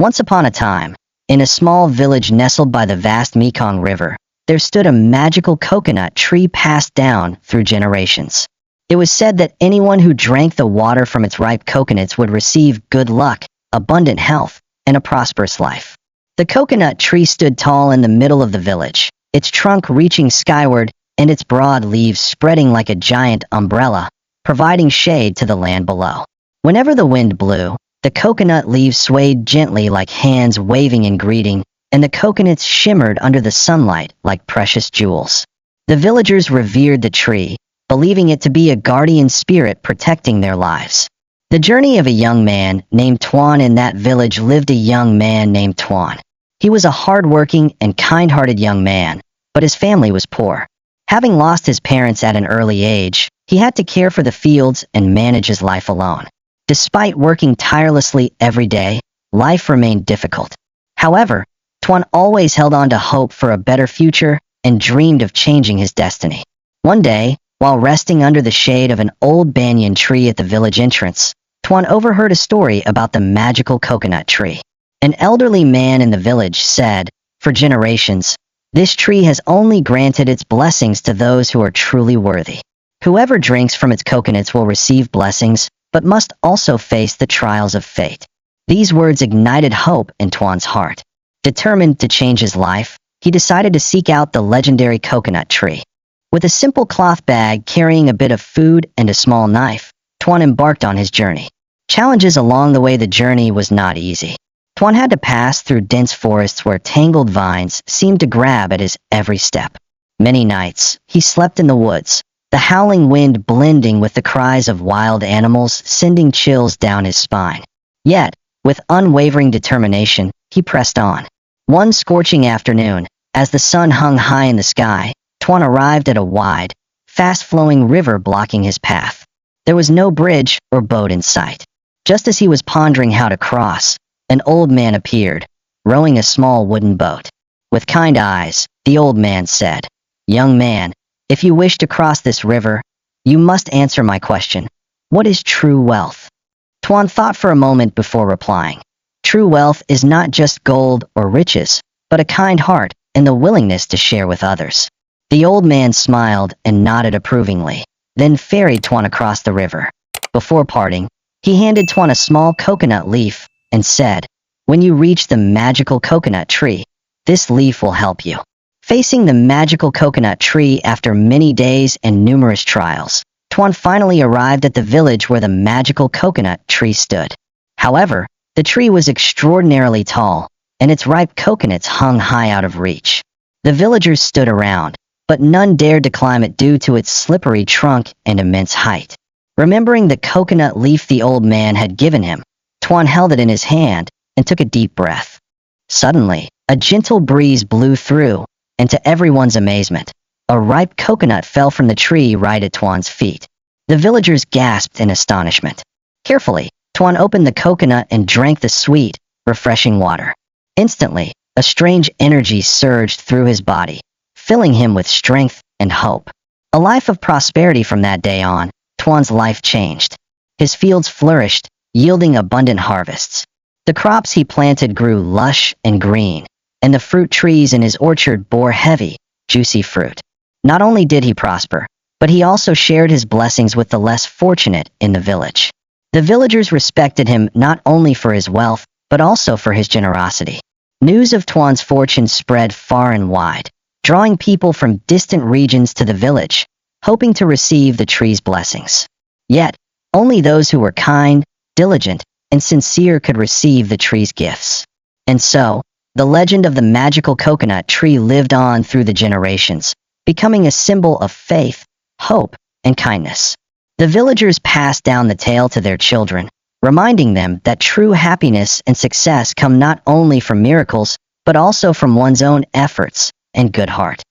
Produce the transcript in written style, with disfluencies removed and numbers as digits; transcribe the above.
Once upon a time, in a small village nestled by the vast Mekong River, there stood a magical coconut tree passed down through generations. It was said that anyone who drank the water from its ripe coconuts would receive good luck, abundant health, and a prosperous life. The coconut tree stood tall in the middle of the village, its trunk reaching skyward and its broad leaves spreading like a giant umbrella, providing shade to the land below. Whenever the wind blew, the coconut leaves swayed gently like hands waving in greeting, and the coconuts shimmered under the sunlight like precious jewels. The villagers revered the tree, believing it to be a guardian spirit protecting their lives. The journey of a young man named Tuan. In that village lived a young man named Tuan. He was a hard-working and kind-hearted young man, but his family was poor. Having lost his parents at an early age, he had to care for the fields and manage his life alone. Despite working tirelessly every day, life remained difficult. However, Tuan always held on to hope for a better future and dreamed of changing his destiny. One day, while resting under the shade of an old banyan tree at the village entrance, Tuan overheard a story about the magical coconut tree. An elderly man in the village said, "For generations, this tree has only granted its blessings to those who are truly worthy. Whoever drinks from its coconuts will receive blessings, but must also face the trials of fate." These words ignited hope in Tuan's heart. Determined to change his life, he decided to seek out the legendary coconut tree. With a simple cloth bag carrying a bit of food and a small knife, Tuan embarked on his journey. Challenges along the way. The journey was not easy. Tuan had to pass through dense forests where tangled vines seemed to grab at his every step. Many nights, he slept in the woods, the howling wind blending with the cries of wild animals sending chills down his spine. Yet, with unwavering determination, he pressed on. One scorching afternoon, as the sun hung high in the sky, Tuan arrived at a wide, fast-flowing river blocking his path. There was no bridge or boat in sight. Just as he was pondering how to cross, an old man appeared, rowing a small wooden boat. With kind eyes, the old man said, "Young man, if you wish to cross this river, you must answer my question. What is true wealth?" Tuan thought for a moment before replying. True wealth is not just gold or riches, but a kind heart and the willingness to share with others. The old man smiled and nodded approvingly, then ferried Tuan across the river. Before parting, he handed Tuan a small coconut leaf and said, "When you reach the magical coconut tree, this leaf will help you." Facing the magical coconut tree after many days and numerous trials, Tuan finally arrived at the village where the magical coconut tree stood. However, the tree was extraordinarily tall, and its ripe coconuts hung high out of reach. The villagers stood around, but none dared to climb it due to its slippery trunk and immense height. Remembering the coconut leaf the old man had given him, Tuan held it in his hand and took a deep breath. Suddenly, a gentle breeze blew through, and to everyone's amazement, a ripe coconut fell from the tree right at Tuan's feet. The villagers gasped in astonishment. Carefully, Tuan opened the coconut and drank the sweet, refreshing water. Instantly, a strange energy surged through his body, filling him with strength and hope. A life of prosperity. From that day on, Tuan's life changed. His fields flourished, yielding abundant harvests. The crops he planted grew lush and green, and the fruit trees in his orchard bore heavy, juicy fruit. Not only did he prosper, but he also shared his blessings with the less fortunate in the village. The villagers respected him not only for his wealth, but also for his generosity. News of Tuan's fortune spread far and wide, drawing people from distant regions to the village, hoping to receive the tree's blessings. Yet, only those who were kind, diligent, and sincere could receive the tree's gifts. And so, the legend of the magical coconut tree lived on through the generations, becoming a symbol of faith, hope, and kindness. The villagers passed down the tale to their children, reminding them that true happiness and success come not only from miracles, but also from one's own efforts and good heart.